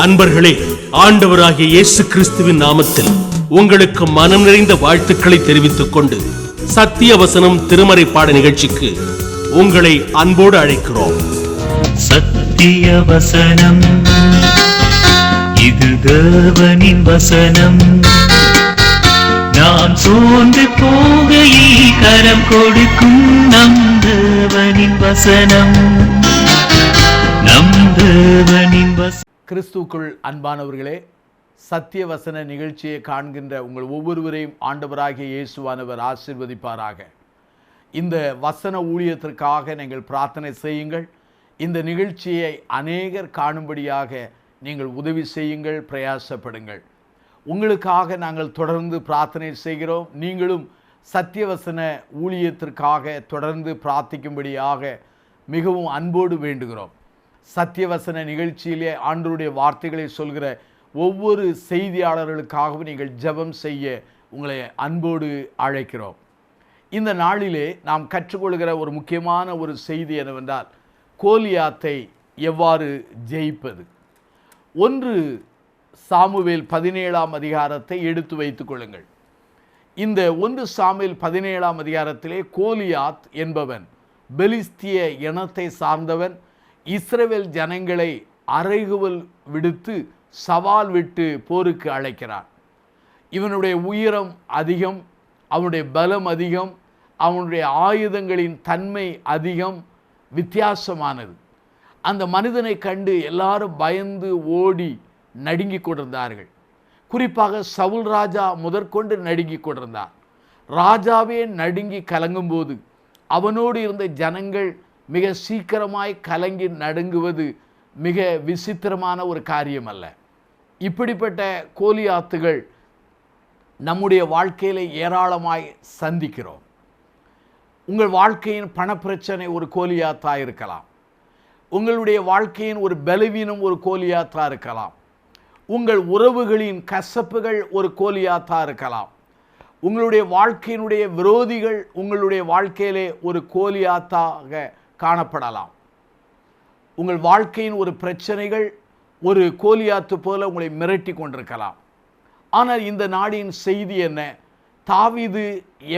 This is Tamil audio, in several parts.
அன்பர்களே, ஆண்டவராகிய இயேசு கிறிஸ்துவின் நாமத்தில் உங்களுக்கு மனம் நிறைந்த வாழ்த்துக்களை தெரிவித்துக் கொண்டு சத்திய வசனம் திருமறை பாட நிகழ்ச்சிக்கு உங்களை அன்போடு அழைக்கிறோம். சத்திய வசனம், இது தேவனின் வசனம். நாம் சோர்ந்து போகையில் கரம் கொடுக்கும் நம் தேவனின் வசனம், நம் தேவனின் வசனம். கிறிஸ்துவுக்குள் அன்பானவர்களே, சத்திய வசன நிகழ்ச்சியை காண்கின்ற உங்கள் ஒவ்வொருவரையும் ஆண்டவராகிய இயேசுவானவர் ஆசீர்வதிப்பாராக. இந்த வசன ஊழியத்திற்காக நீங்கள் பிரார்த்தனை செய்யுங்கள். இந்த நிகழ்ச்சியை அநேகர் காணும்படியாக நீங்கள் உதவி செய்யுங்கள், பிரயாசப்படுங்கள். உங்களுக்காக நாங்கள் தொடர்ந்து பிரார்த்தனை செய்கிறோம். நீங்களும் சத்தியவசன ஊழியத்திற்காக தொடர்ந்து பிரார்த்திக்கும்படியாக மிகவும் அன்போடு வேண்டுகிறோம். சத்தியவசன நிகழ்ச்சியிலே ஆண்டவருடைய வார்த்தைகளை சொல்கிற ஒவ்வொரு செய்தியாளர்களுக்காகவும் நீங்கள் ஜெபம் செய்ய உங்களை அன்போடு அழைக்கிறோம். இந்த நாளிலே நாம் கற்றுக்கொள்கிற ஒரு முக்கியமான ஒரு செய்தி என்னவென்றால், கோலியாத்தை எவ்வாறு ஜெயிப்பது. 1 சாமுவேல் 17ஆம் அதிகாரத்தை எடுத்து வைத்துக் கொள்ளுங்கள். இந்த 1 சாமுவேல் 17ஆம் அதிகாரத்திலே கோலியாத் என்பவன் பெலிஸ்திய இனத்தை சார்ந்தவன். இஸ்ரவேல் ஜனங்களை அறைகுவல் விடுத்து சவால் விட்டு போருக்கு அழைக்கிறான். இவனுடைய உயரம் அதிகம், அவனுடைய பலம் அதிகம், அவனுடைய ஆயுதங்களின் தன்மை அதிகம், வித்தியாசமானது. அந்த மனிதனை கண்டு எல்லாரும் பயந்து ஓடி நடுங்கி கொண்டிருந்தார்கள். குறிப்பாக சவுல் ராஜா முதற்கொண்டு நடுங்கி கொண்டிருந்தார். ராஜாவே நடுங்கி கலங்கும்போது அவனோடு இருந்த ஜனங்கள் மிக சீக்கிரமாய் கலங்கி நடுங்குவது மிக விசித்திரமான ஒரு காரியம் அல்ல. இப்படிப்பட்ட கோலியாத்துகள் நம்முடைய வாழ்க்கையில் ஏராளமாய் சந்திக்கிறோம். உங்கள் வாழ்க்கையின் பணப்பிரச்சனை ஒரு கோலியாத்தாக இருக்கலாம். உங்களுடைய வாழ்க்கையின் ஒரு பலவீனம் ஒரு கோலியாத்தாக இருக்கலாம். உங்கள் உறவுகளின் கசப்புகள் ஒரு கோலியாத்தாக இருக்கலாம். உங்களுடைய வாழ்க்கையினுடைய விரோதிகள் உங்களுடைய வாழ்க்கையிலே ஒரு கோலியாத்தாக காணப்படலாம். உங்கள் வாழ்க்கையின் ஒரு பிரச்சனைகள் ஒரு கோலியாத்து போல உங்களை மிரட்டி கொண்டிருக்கலாம். ஆனால் இந்த நாடின் செய்தி என்ன? தாவீது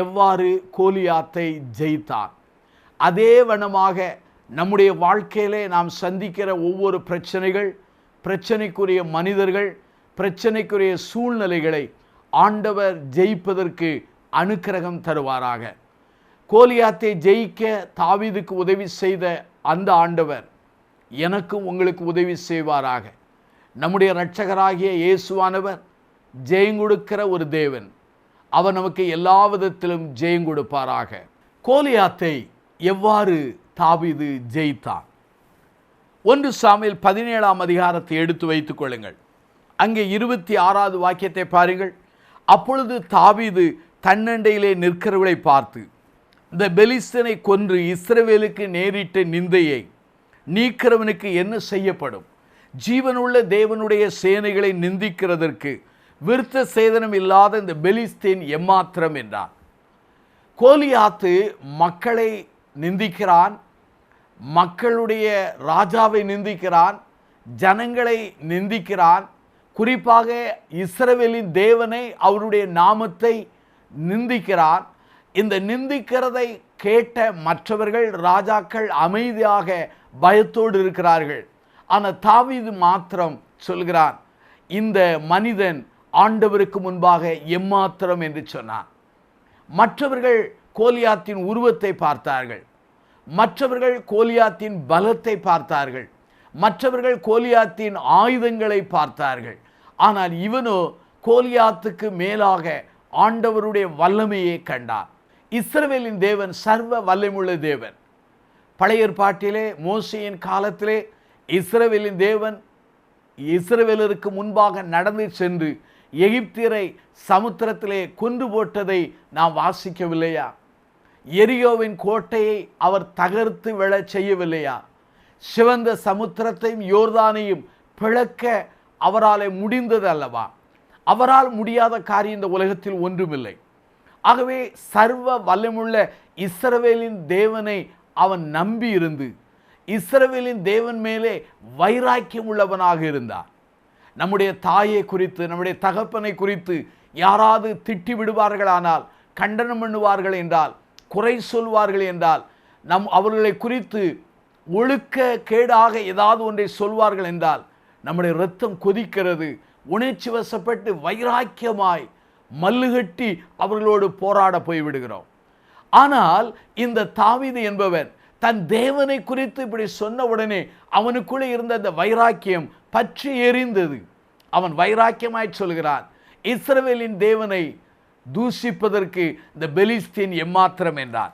எவ்வாறு கோலியாத்தை ஜெயித்தான். அதே வண்ணமாக நம்முடைய வாழ்க்கையிலே நாம் சந்திக்கிற ஒவ்வொரு பிரச்சனைகள், பிரச்சனைக்குரிய மனிதர்கள், பிரச்சனைக்குரிய சூழ்நிலைகளை ஆண்டவர் ஜெயிப்பதற்கு அனுக்கிரகம் தருவாராக. கோலியாத்தை ஜெயிக்க தாவீதுக்கு உதவி செய்த அந்த ஆண்டவர் எனக்கும் உங்களுக்கு உதவி செய்வாராக. நம்முடைய இரட்சகராகிய இயேசுவானவர் ஜெயங்கொடுக்கிற ஒரு தேவன். அவர் நமக்கு எல்லா விதத்திலும் ஜெயங்கொடுப்பாராக. கோலியாத்தை எவ்வாறு தாவீது ஜெயித்தான்? 1 சாமுவேல் 17ஆம் அதிகாரத்தை எடுத்து வைத்துக் கொள்ளுங்கள். அங்கே 26வது வாக்கியத்தை பாருங்கள். அப்பொழுது தாவீது தன்னண்டையிலே நிற்கிறவர்களை பார்த்து, இந்த பெலிஸ்தனை கொன்று இஸ்ரவேலுக்கு நேரிட்ட நிந்தையை நீக்கிறவனுக்கு என்ன செய்யப்படும்? ஜீவனுள்ள தேவனுடைய சேனைகளை நிந்திக்கிறதற்கு விருத்த சேதனம் இல்லாத இந்த பெலிஸ்தீன் எம்மாத்திரம் என்றார். கோலியாத்து மக்களை நிந்திக்கிறான், மக்களுடைய ராஜாவை நிந்திக்கிறான், ஜனங்களை நிந்திக்கிறான். குறிப்பாக இஸ்ரவேலின் தேவனை, அவருடைய நாமத்தை நிந்திக்கிறான். இந்த நிந்திக்கிறதை கேட்ட மற்றவர்கள் ராஜாக்கள் அமைதியாக பயத்தோடு இருக்கிறார்கள். ஆனால் தாவீது மாத்திரம் சொல்கிறான், இந்த மனிதன் ஆண்டவருக்கு முன்பாக எம்மாத்திரம் என்று சொன்னான். மற்றவர்கள் கோலியாத்தின் உருவத்தை பார்த்தார்கள், மற்றவர்கள் கோலியாத்தின் பலத்தை பார்த்தார்கள், மற்றவர்கள் கோலியாத்தின் ஆயுதங்களை பார்த்தார்கள். ஆனால் இவனோ கோலியாத்துக்கு மேலாக ஆண்டவருடைய வல்லமையை கண்டான். இஸ்ரவேலின் தேவன் சர்வ வல்லமையுள்ள தேவன். பழைய ஏற்பாட்டிலே மோசேயின் காலத்திலே இஸ்ரவேலின் தேவன் இஸ்ரவேலருக்கு முன்பாக நடந்து சென்று எகிப்தியரை சமுத்திரத்திலே கொன்று போட்டதை நாம் வாசிக்கவில்லையா? எரியோவின் கோட்டையை அவர் தகர்த்து விழச் செய்யவில்லையா? சிவந்த சமுத்திரத்தையும் யோர்தானையும் பிளக்க அவரால் முடிந்தது அல்லவா? அவரால் முடியாத காரியம் இந்த உலகத்தில் ஒன்றுமில்லை. ஆகவே சர்வ வல்லமுள்ள இஸ்ரவேலின் தேவனை அவன் நம்பி இருந்து இஸ்ரவேலின் தேவன் மேலே வைராக்கியம் உள்ளவனாக இருந்தார். நம்முடைய தாயை குறித்து, நம்முடைய தகப்பனை குறித்து யாராவது திட்டி விடுவார்களானால், கண்டனம் பண்ணுவார்கள் என்றால், குறை சொல்வார்கள் என்றால், அவர்களை குறித்து ஒழுக்க கேடாக ஏதாவது ஒன்றை சொல்வார்கள் என்றால் நம்முடைய இரத்தம் கொதிக்கிறது. உணர்ச்சி வசப்பட்டு வைராக்கியமாய் மல்லுகட்டி அவர்களோடு போராட போய்விடுகிறோம். ஆனால் இந்த தாவீது என்பவன் தன் தேவனை குறித்து இப்படி சொன்ன உடனே அவனுக்குள்ளே இருந்த அந்த வைராக்கியம் பற்றி எரிந்தது. அவன் வைராக்கியமாய் சொல்கிறான், இஸ்ரவேலின் தேவனை தூஷிப்பதற்கு இந்த பெலிஸ்தீன் எம்மாத்திரம் என்றான்.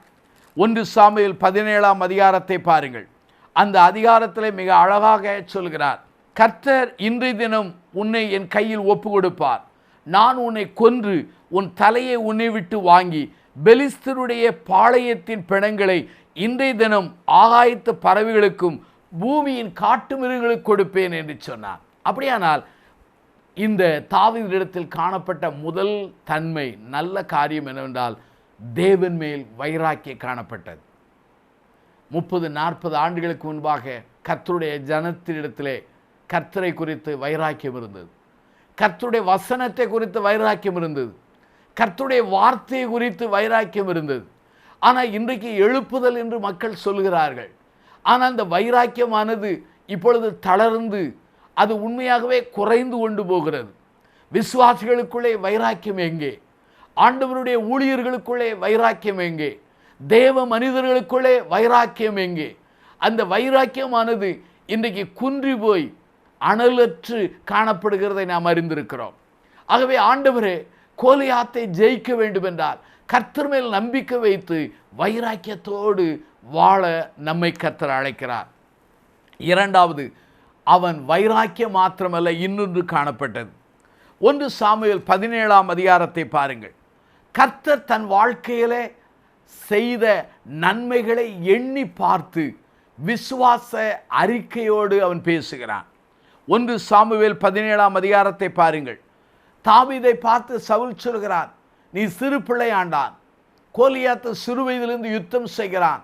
1 சாமுவேல் 17ஆம் அதிகாரத்தை பாருங்கள். அந்த அதிகாரத்தில் மிக அழகாக சொல்கிறார், கர்த்தர் இன்றைய தினம் உன்னை என் கையில் ஒப்பு கொடுப்பார். நான் உன்னை கொன்று உன் தலையை உன்னை விட்டு வாங்கி பெலிஸ்தருடைய பாளையத்தின் பிணங்களை இன்றைய தினம் ஆகாயத்து பறவைகளுக்கும் பூமியின் காட்டு மிருகங்களுக்கு கொடுப்பேன் என்று சொன்னார். அப்படியானால் இந்த தாவீதிடத்தில் காணப்பட்ட முதல் தன்மை, நல்ல காரியம் என்னவென்றால் தேவன் மேல் வைராக்கியம் காணப்பட்டது. 30-40 ஆண்டுகளுக்கு முன்பாக கர்த்தருடைய ஜனத்தினிடத்திலே கர்த்தரை குறித்து வைராக்கியம் இருந்தது. கர்த்தருடைய வசனத்தை குறித்து வைராக்கியம் இருந்தது. கர்த்தருடைய வார்த்தையை குறித்து வைராக்கியம் இருந்தது. ஆனால் இன்றைக்கு எழுப்புதல் என்று மக்கள் சொல்கிறார்கள். ஆனால் அந்த வைராக்கியமானது இப்பொழுது தளர்ந்து அது உண்மையாகவே குறைந்து கொண்டு போகிறது. விசுவாசிகளுக்குள்ளே வைராக்கியம் எங்கே? ஆண்டவருடைய ஊழியர்களுக்குள்ளே வைராக்கியம் எங்கே? தேவ மனிதர்களுக்குள்ளே வைராக்கியம் எங்கே? அந்த வைராக்கியமானது இன்றைக்கு குன்றி போய் அனலற்று காணப்படுகிறதை நாம் அறிந்திருக்கிறோம். ஆகவே ஆண்டவரே, கோலியாத்தை ஜெயிக்க வேண்டும் என்றால் கர்த்தர் மேல் நம்பிக்கை வைத்து வைராக்கியத்தோடு வாழ நம்மை கர்த்தர் அழைக்கிறார். இரண்டாவது, அவன் வைராக்கியம் மாத்திரமல்ல, இன்னொன்று காணப்பட்டது. 1 சாமுவேல் 17ஆம் அதிகாரத்தை பாருங்கள். கர்த்தர் தன் வாழ்க்கையிலே செய்த நன்மைகளை எண்ணி பார்த்து விசுவாச அறிக்கையோடு அவன் பேசுகிறான். 1 சாமுவேல் 17ஆம் அதிகாரத்தை பாருங்கள். தாவீதை பார்த்து சவுல் சொல்கிறான், நீ சிறு பிள்ளையாண்டான், கோலியாத்து சிறு வயதிலிருந்து யுத்தம் செய்கிறான்,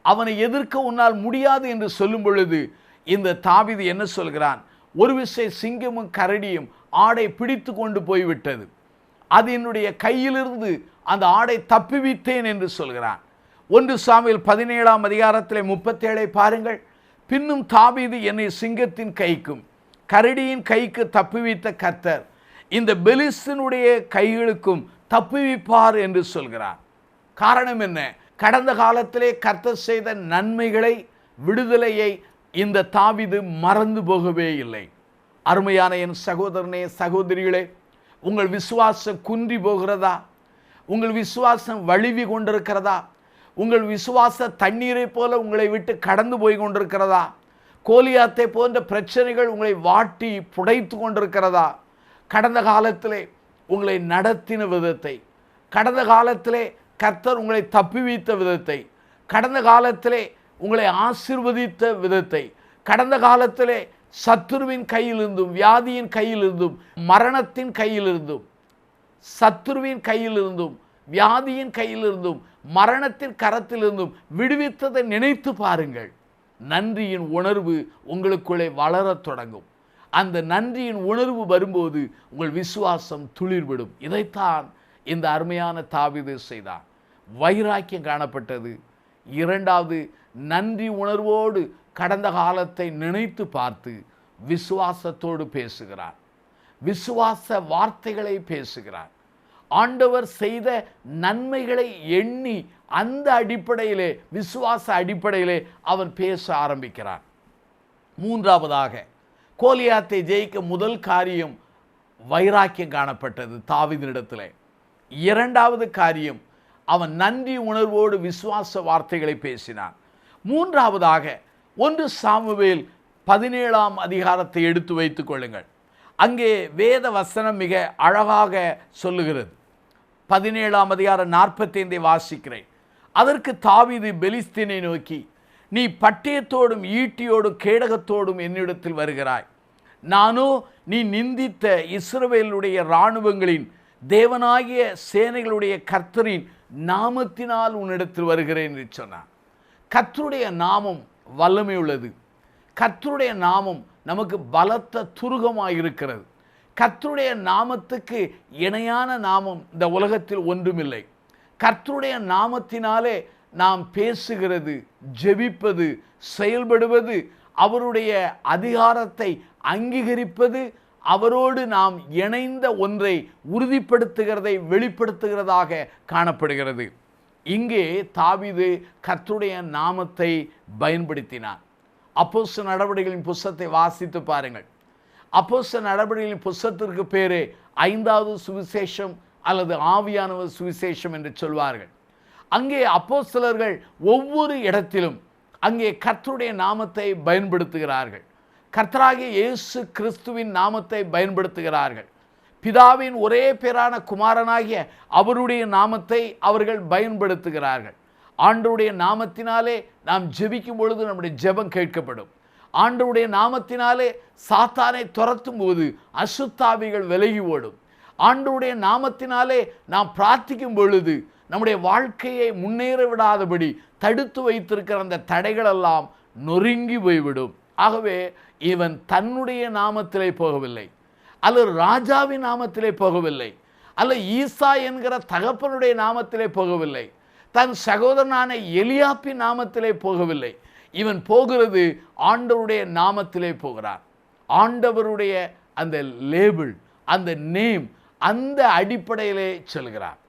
அவனை எதிர்க்க உன்னால் முடியாது என்று சொல்லும் பொழுது இந்த தாவீது என்ன சொல்கிறான்? ஒரு விசை சிங்கமும் கரடியும் ஆடை பிடித்து கொண்டு போய்விட்டது, அது என்னுடைய கையிலிருந்து அந்த ஆடை தப்புவித்தேன் என்று சொல்கிறான். 1 சாமுவேல் 17ஆம் அதிகாரத்தில் 37 பாருங்கள். பின்னும் தாவீது என்னை சிங்கத்தின் கைக்கும் கரடியின் கைக்கு தப்புவித்த கர்த்தர் இந்த பெலிஸ்தனுடைய கைகளுக்கும் தப்புவிப்பார் என்று சொல்கிறார். காரணம் என்ன? கடந்த காலத்திலே கர்த்தர் செய்த நன்மைகளை, விடுதலையை இந்த தாவீது மறந்து போகவே இல்லை. அருமையான என் சகோதரனே, சகோதரிகளே, உங்கள் விசுவாசம் குன்றி போகிறதா? உங்கள் விசுவாசம் வழுவி கொண்டிருக்கிறதா? உங்கள் விசுவாச தண்ணீரை போல உங்களை விட்டு கடந்து போய் கொண்டிருக்கிறதா? கோலியாத்தை போன்ற பிரச்சனைகள் உங்களை வாட்டி புடைத்து கொண்டிருக்கிறதா? கடந்த காலத்திலே உங்களை நடத்தின விதத்தை, கடந்த காலத்திலே கர்த்தர் உங்களை தப்புவித்த விதத்தை, கடந்த காலத்திலே உங்களை ஆசீர்வதித்த விதத்தை, கடந்த காலத்திலே சத்துருவின் கையிலிருந்தும், வியாதியின் கையிலிருந்தும், மரணத்தின் கையிலிருந்தும், சத்துருவின் கையிலிருந்தும், வியாதியின் கையிலிருந்தும், மரணத்தின் கரத்திலிருந்தும் விடுவித்ததை நினைத்து பாருங்கள். நன்றியின் உணர்வு உங்களுக்குள்ளே வளரத் தொடங்கும். அந்த நன்றியின் உணர்வு வரும்போது உங்கள் விசுவாசம் துளிர்விடும். இதைத்தான் இந்த அருமையான தாவீது செய்தார். வைராக்கியம் காணப்பட்டது. இரண்டாவது, நன்றி உணர்வோடு கடந்த காலத்தை நினைத்து பார்த்து விசுவாசத்தோடு பேசுகிறார். விசுவாச வார்த்தைகளை பேசுகிறார். ஆண்டவர் செய்த நன்மைகளை எண்ணி அந்த அடிப்படையிலே, விசுவாச அடிப்படையிலே அவன் பேச ஆரம்பிக்கிறான். மூன்றாவதாக, கோலியாத்தை ஜெயிக்க முதல் காரியம் வைராக்கியம் காணப்பட்டது தாவீதினிடத்திலே. இரண்டாவது காரியம், அவன் நன்றி உணர்வோடு விசுவாச வார்த்தைகளை பேசினான். மூன்றாவதாக, 1 சாமுவேல் 17ஆம் அதிகாரத்தை எடுத்து வைத்துக் கொள்ளுங்கள். அங்கே வேத வசனம் மிக அழகாக சொல்லுகிறது. 17ஆம் அதிகாரம் 45 வாசிக்கிறேன். அதற்கு தாவீது பெலிஸ்தீனை நோக்கி, நீ பட்டயத்தோடும் ஈட்டியோடும் கேடகத்தோடும் என்னிடத்தில் வருகிறாய், நானோ நீ நிந்தித்த இஸ்ரவேலுடைய இராணுவங்களின் தேவனாகிய சேனைகளுடைய கர்த்தரின் நாமத்தினால் உன்னிடத்தில் வருகிறேன் என்று சொன்னான். கர்த்தருடைய நாமம் வல்லமை உள்ளது. கர்த்தருடைய நாமம் நமக்கு பலத்த துருகமாக இருக்கிறது. கர்த்தருடைய நாமத்துக்கு இணையான நாமம் இந்த உலகத்தில் ஒன்றுமில்லை. கர்த்தருடைய நாமத்தினாலே நாம் பேசுகிறது, ஜெபிப்பது, செயல்படுவது, அவருடைய அதிகாரத்தை அங்கீகரிப்பது, அவரோடு நாம் இணைந்த ஒன்றை உறுதிப்படுத்துகிறதை வெளிப்படுத்துகிறதாக காணப்படுகிறது. இங்கே தாவீது கர்த்தருடைய நாமத்தை பயன்படுத்தினார். அப்போஸ்தலர் நடவடிக்கைகளின் புத்தகத்தை வாசித்து பாருங்கள். அப்போஸ்தலர் நடவடிக்கைகளின் புத்தகத்திற்கு பேரே 5வது சுவிசேஷம் அல்லது ஆவியானவர் சுவிசேஷம் என்று சொல்வார்கள். அங்கே அப்போஸ்தலர்கள் ஒவ்வொரு இடத்திலும் அங்கே கர்த்தருடைய நாமத்தை பயன்படுத்துகிறார்கள். கர்த்தராகிய இயேசு கிறிஸ்துவின் நாமத்தை பயன்படுத்துகிறார்கள். பிதாவின் ஒரே பேரான குமாரனாகிய அவருடைய நாமத்தை அவர்கள் பயன்படுத்துகிறார்கள். ஆண்டவருடைய நாமத்தினாலே நாம் ஜெபிக்கும் பொழுது நம்முடைய ஜெபம் கேட்கப்படும். ஆண்டவருடைய நாமத்தினாலே சாத்தானை துரத்தும் போது அசுத்தாவிகள் விலகி ஓடும். ஆண்டவருடைய நாமத்தினாலே நாம் பிரார்த்திக்கும் பொழுது நம்முடைய வாழ்க்கையை முன்னேற விடாதபடி தடுத்து வைத்திருக்கிற அந்த தடைகளெல்லாம் நொறுங்கி போய்விடும். ஆகவே இவன் தன்னுடைய நாமத்திலே போகவில்லை, அல்லது ராஜாவின் நாமத்திலே போகவில்லை, அல்ல ஈசா என்கிற தகப்பனுடைய நாமத்திலே போகவில்லை, தன் சகோதரனான எலியாப்பின் நாமத்திலே போகவில்லை. இவன் போகிறது ஆண்டவருடைய நாமத்திலே போகிறான். ஆண்டவருடைய அந்த லேபிள், அந்த நேம், அந்த அடிப்படையிலே செல்கிறான்.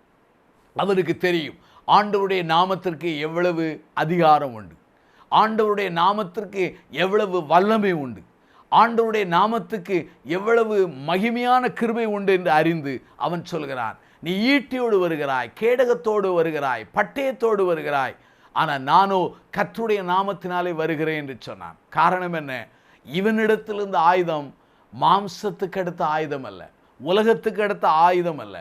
அவருக்கு தெரியும் ஆண்டவருடைய நாமத்திற்கு எவ்வளவு அதிகாரம் உண்டு, ஆண்டவருடைய நாமத்திற்கு எவ்வளவு வல்லமை உண்டு, ஆண்டவருடைய நாமத்துக்கு எவ்வளவு மகிமையான கிருபை உண்டு என்று அறிந்து அவன் சொல்கிறான், நீ ஈட்டியோடு வருகிறாய், கேடகத்தோடு வருகிறாய், பட்டயத்தோடு வருகிறாய், ஆனால் நானோ கர்த்தருடைய நாமத்தினாலே வருகிறேன் என்று சொன்னான். காரணம் என்ன? இவனிடத்திலிருந்த ஆயுதம் மாம்சத்துக்கு அடுத்த ஆயுதம் அல்ல, உலகத்துக்கு அடுத்த ஆயுதம் அல்ல,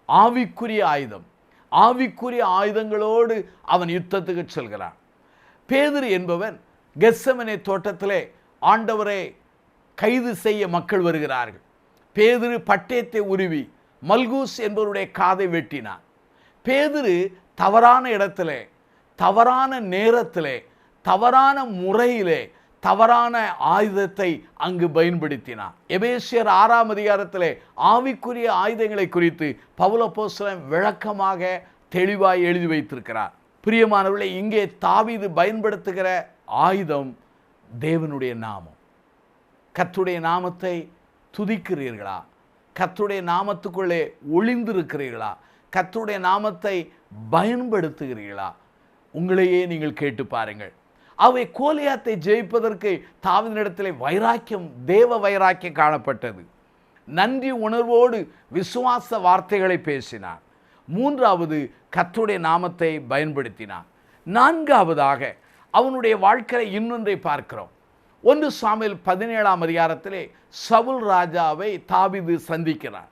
ஆவிக்குரிய ஆயுதம். ஆவிக்குரிய ஆயுதங்களோடு அவன் யுத்தத்துக்கு செல்கிறான். பேதுரு என்பவன் கெத்செமனே தோட்டத்திலே ஆண்டவரை கைது செய்ய மக்கள் வருகிறார்கள். பேதுரு பட்டயத்தை உருவி மல்கூஸ் என்பவருடைய காதை வெட்டினான். பேதுரு தவறான இடத்திலே, தவறான நேரத்திலே, தவறான முறையிலே தவறான ஆயுதத்தை அங்கு பயன்படுத்தினான். எபேசியர் 6ஆம் அதிகாரத்திலே ஆவிக்குரிய ஆயுதங்களை குறித்து பவுல் அப்போஸ்தலன் விளக்கமாக தெளிவாய் எழுதி வைத்திருக்கிறார். பிரியமானவர்களே, இங்கே தாவீது பயன்படுத்துகிற ஆயுதம் தேவனுடைய நாமம். கர்த்தருடைய நாமத்தை துதிக்கிறீர்களா? கர்த்தருடைய நாமத்துக்குள்ளே ஒளிந்திருக்கிறீர்களா? கர்த்தருடைய நாமத்தை பயன்படுத்துகிறீர்களா? உங்களையே நீங்கள் கேட்டு பாருங்கள். அவை கோலியாத்தை ஜெயிப்பதற்கு தாவீதினிடத்திலே வைராக்கியம், தேவ வைராக்கியம் காணப்பட்டது. நன்றி உணர்வோடு விசுவாச வார்த்தைகளை பேசினான். 3வது கர்த்தருடைய நாமத்தை பயன்படுத்தினான். 4வதாக அவனுடைய வாழ்க்கையை இன்னொன்றை பார்க்கிறோம். 1 சாமுவேல் 17ஆம் அதிகாரத்திலே சவுல் ராஜாவை தாவீது சந்திக்கிறார்.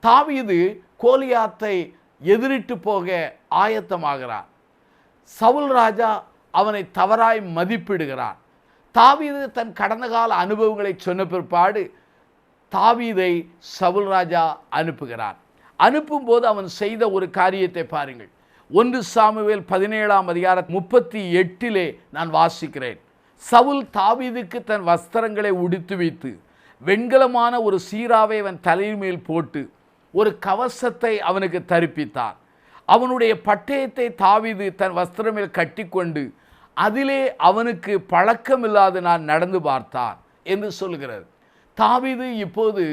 தாவீது கோலியாத்தை எதிரிட்டு போக ஆயத்தமாகிறார். சவுல் ராஜா அவனை தவறாய் மதிப்பிடுகிறான். தாவீது தன் கடந்த கால அனுபவங்களை சொன்ன பிற்பாடு தாவீதை சவுல் ராஜா அனுப்புகிறான். அனுப்பும்போது அவன் செய்த ஒரு காரியத்தை பாருங்கள். 1 சாமுவேல் 17ஆம் அதிகாரம் 38 நான் வாசிக்கிறேன். சவுல் தாவீதுக்கு தன் வஸ்திரங்களை உடுத்து வைத்து வெண்கலமான ஒரு சீராவை அவன் தலையின் மேல் போட்டு ஒரு கவசத்தை அவனுக்கு தரிப்பித்தான். அவனுடைய பட்டயத்தை தாவீது தன் வஸ்திரம் மேல் கட்டி கொண்டு அதிலே அவனுக்கு பழக்கமில்லாத நான் நடந்து பார்த்தான் என்று சொல்கிறது. தாவீது இப்போது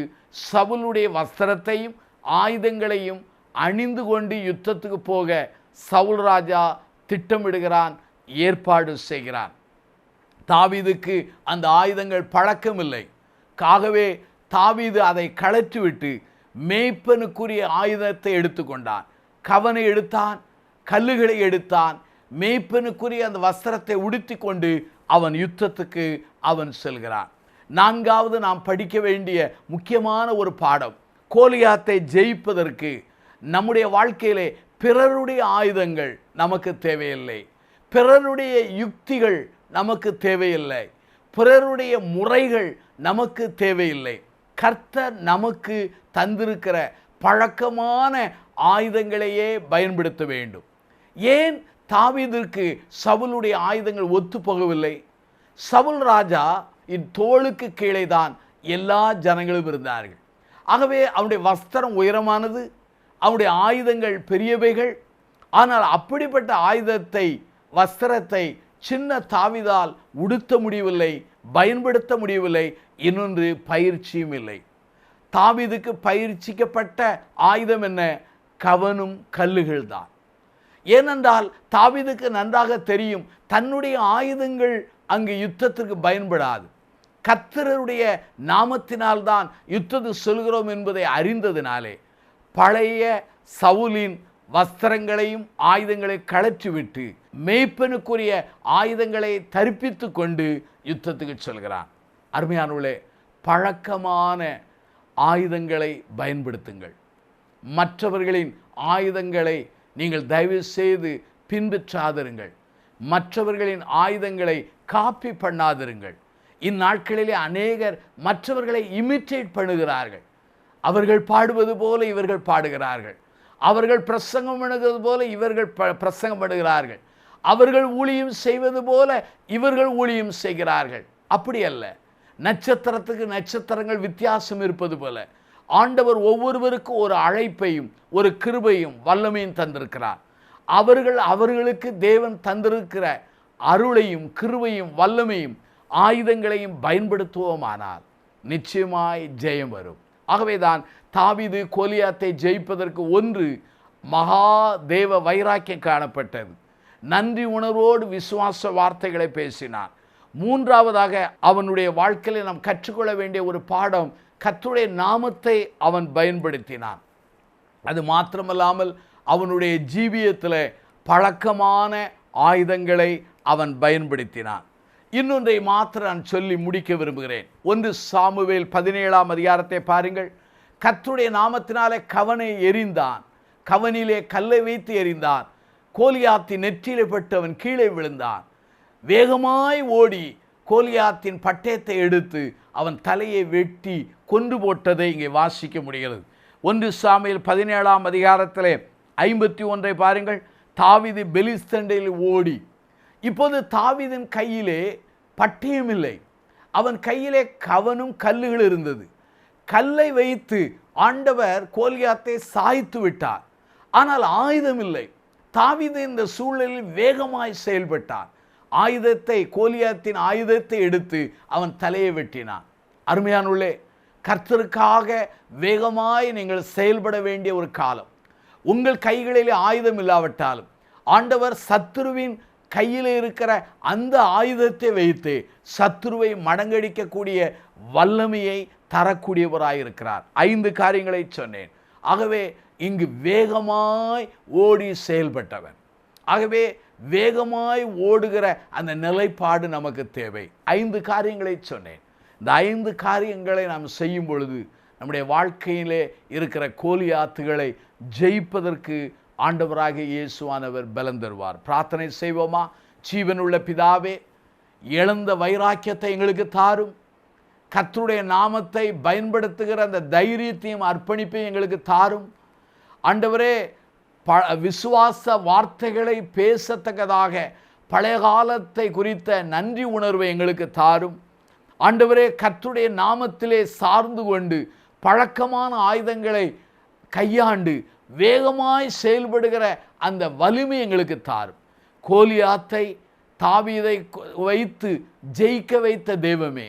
சவுலுடைய வஸ்திரத்தையும் ஆயுதங்களையும் அணிந்து கொண்டு யுத்தத்துக்கு போக சவுல் ராஜா திட்டமிடுகிறான், ஏற்பாடு செய்கிறான். தாவீதுக்கு அந்த ஆயுதங்கள் பழக்கமில்லை. ஆகவே தாவீது அதை கழற்றிவிட்டு மேய்ப்பனுக்குரிய ஆயுதத்தை எடுத்துக்கொண்டான். கவனை எடுத்தான், கல்லுகளை எடுத்தான், மேய்ப்பனுக்குரிய அந்த வஸ்திரத்தை உடுத்தி கொண்டு அவன் யுத்தத்துக்கு அவன் செல்கிறான். 4வது நாம் படிக்க வேண்டிய முக்கியமான ஒரு பாடம், கோலியாத்தை ஜெயிப்பதற்கு நம்முடைய வாழ்க்கையிலே பிறருடைய ஆயுதங்கள் நமக்கு தேவையில்லை, பிறருடைய யுக்திகள் நமக்கு தேவையில்லை, பிறருடைய முறைகள் நமக்கு தேவையில்லை. கர்த்தர் நமக்கு தந்திருக்கிற பழக்கமான ஆயுதங்களையே பயன்படுத்த வேண்டும். ஏன் தாவீதிற்கு சவுலுடைய ஆயுதங்கள் ஒத்து போகவில்லை? சவுல் ராஜா தோளுக்கு கீழே தான் எல்லா ஜனங்களும் இருந்தார்கள். ஆகவே அவனுடைய வஸ்திரம் உயரமானது, அவனுடைய ஆயுதங்கள் பெரியவைகள். ஆனால் அப்படிப்பட்ட ஆயுதத்தை, வஸ்திரத்தை சின்ன தாவீதால் உடுத்த முடியவில்லை, பயன்படுத்த முடியவில்லை. இன்னொன்று, பயிற்சியும் இல்லை. தாவீதுக்கு பயிற்சிக்கப்பட்ட ஆயுதம் என்ன? கவனும் கல்லுகள் தான். ஏனென்றால் தாவீதுக்கு நன்றாக தெரியும், தன்னுடைய ஆயுதங்கள் அங்கு யுத்தத்திற்கு பயன்படாது. கர்த்தருடைய நாமத்தினால்தான் யுத்தத்துக்கு செல்கிறோம் என்பதை அறிந்ததினாலே பழைய சவுலின் வஸ்திரங்களையும் ஆயுதங்களை கழற்றிவிட்டு மேய்ப்பனுக்குரிய ஆயுதங்களை தரிப்பித்து கொண்டு யுத்தத்துக்கு செல்கிறான். அருமையானவர்களே, பழக்கமான ஆயுதங்களை பயன்படுத்துங்கள். மற்றவர்களின் ஆயுதங்களை நீங்கள் தயவு செய்து பின்பற்றாதிருங்கள். மற்றவர்களின் ஆயுதங்களை காப்பி பண்ணாதிருங்கள். இந்நாட்களிலே அநேகர் மற்றவர்களை இமிட்டேட் பண்ணுகிறார்கள். அவர்கள் பாடுவது போல இவர்கள் பாடுகிறார்கள். அவர்கள் பிரசங்கம் பண்ணுவது போல இவர்கள் பிரசங்கம் பண்ணுகிறார்கள். அவர்கள் ஊழியம் செய்வது போல இவர்கள் ஊழியம் செய்கிறார்கள். அப்படி அல்ல. நட்சத்திரத்துக்கு நட்சத்திரங்கள் வித்தியாசம் இருப்பது போல ஆண்டவர் ஒவ்வொருவருக்கும் ஒரு அழைப்பையும் ஒரு கிருபையும் வல்லமையும் தந்திருக்கிறார். அவர்களுக்கு தேவன் தந்திருக்கிற அருளையும் கிருபையும் வல்லமையும் ஆயுதங்களையும் பயன்படுத்துவோமானால் நிச்சயமாய் ஜெயம் வரும். ஆகவேதான் தாவீது கோலியாத்தை ஜெயிப்பதற்கு ஒன்று, மகா தேவ வைராக்கியம் காணப்பட்டது. நன்றி உணர்வோடு விசுவாச வார்த்தைகளை பேசினான். மூன்றாவதாக அவனுடைய வாழ்க்கையில் நாம் கற்றுக்கொள்ள வேண்டிய ஒரு பாடம், கர்த்தருடைய நாமத்தை அவன் பயன்படுத்தினான். அது மாத்திரமல்லாமல் அவனுடைய ஜீவியத்தில் பழக்கமான ஆயுதங்களை அவன் பயன்படுத்தினான். இன்னொன்றை மாத்திரம் நான் சொல்லி முடிக்க விரும்புகிறேன். 1 சாமுவேல் 17ஆம் அதிகாரத்தை பாருங்கள். கர்த்தருடைய நாமத்தினாலே கவனை எறிந்தான், கவனிலே கல்லை வைத்து எறிந்தான். கோலியாத்தின் நெற்றியிலே பட்டு அவன் கீழே விழுந்தான். வேகமாய் ஓடி கோலியாத்தின் பட்டயத்தை எடுத்து அவன் தலையை வெட்டி கொன்று போட்டதை இங்கே வாசிக்க முடிகிறது. 1 சாமுவேல் 17ஆம் அதிகாரத்திலே 51 பாருங்கள். தாவீது பெலிஸ்தண்டையில் ஓடி, இப்போது தாவீதின் கையிலே பட்டயம் இல்லை, அவன் கையிலே கவனும் கல்லுகள் இருந்தது. கல்லை வைத்து ஆண்டவர் கோலியாத்தை சாய்த்து விட்டார். ஆனால் ஆயுதம் இல்லை. தாவீது இந்த சூழலில் வேகமாய் செயல்பட்டான். கோலியாத்தின் ஆயுதத்தை எடுத்து அவன் தலையை வெட்டினான். அருமையானுள்ளே, கர்த்தருக்காக வேகமாய் நீங்கள் செயல்பட வேண்டிய ஒரு காலம். உங்கள் கைகளிலே ஆயுதம் இல்லாவிட்டாலும் ஆண்டவர் சத்துருவின் கையில் இருக்கிற அந்த ஆயுதத்தை வைத்து சத்துருவை மடங்கடிக்கக்கூடிய வல்லமையை தரக்கூடியவராயிருக்கிறார். 5 காரியங்களை சொன்னேன். ஆகவே இங்கு வேகமாய் ஓடி செயல்பட்டவன். ஆகவே வேகமாய் ஓடுகிற அந்த நிலைப்பாடு நமக்கு தேவை. 5 காரியங்களை சொன்னேன். இந்த 5 காரியங்களை நாம் செய்யும் பொழுது நம்முடைய வாழ்க்கையிலே இருக்கிற கோலியாத்துகளை ஜெயிப்பதற்கு ஆண்டவராகிய இயேசுவானவர் பலன் தருவார். பிரார்த்தனை செய்வோமா? ஜீவனுள்ள பிதாவே, இழந்த வைராக்கியத்தை எங்களுக்கு தாரும். கர்த்தருடைய நாமத்தை பயன்படுத்துகிற அந்த தைரியத்தையும் அர்ப்பணிப்பையும் எங்களுக்கு தாரும். ஆண்டவரே, விசுவாச வார்த்தைகளை பேசத்தக்கதாக பழைய காலத்தை குறித்த நன்றி உணர்வை எங்களுக்கு தாரும். ஆண்டவரே, கர்த்தருடைய நாமத்திலே சார்ந்து கொண்டு பழக்கமான ஆயுதங்களை கையாண்டு வேகமாய் செயல்படுகிற அந்த வலிமை எங்களுக்கு தாரும். கோலியாத்தை தாவீதை வைத்து ஜெயிக்க வைத்த தெய்வமே,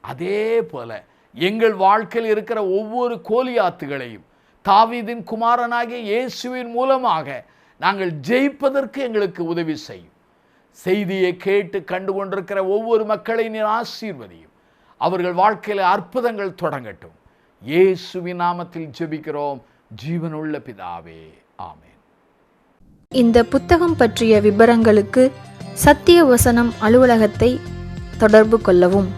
அதே போல எங்கள் வாழ்க்கையில் இருக்கிற ஒவ்வொரு கோலியாத்துகளையும் தாவீதின் குமாரனாகிய இயேசுவின் மூலமாக நாங்கள் ஜெயிப்பதற்கு எங்களுக்கு உதவி செய்யும். செய்தியை கேட்டு கண்டு கொண்டிருக்கிற ஒவ்வொரு மக்களை நீர் ஆசீர்வதியும். அவர்கள் வாழ்க்கையில் அற்புதங்கள் தொடங்கட்டும். இயேசுவின் நாமத்தில் ஜெபிக்கிறோம் ஜீவனுள்ள பிதாவே, ஆமென். இந்த புத்தகம் பற்றிய விபரங்களுக்கு சத்திய வசனம் அலுவலகத்தை தொடர்பு கொள்ளவும்.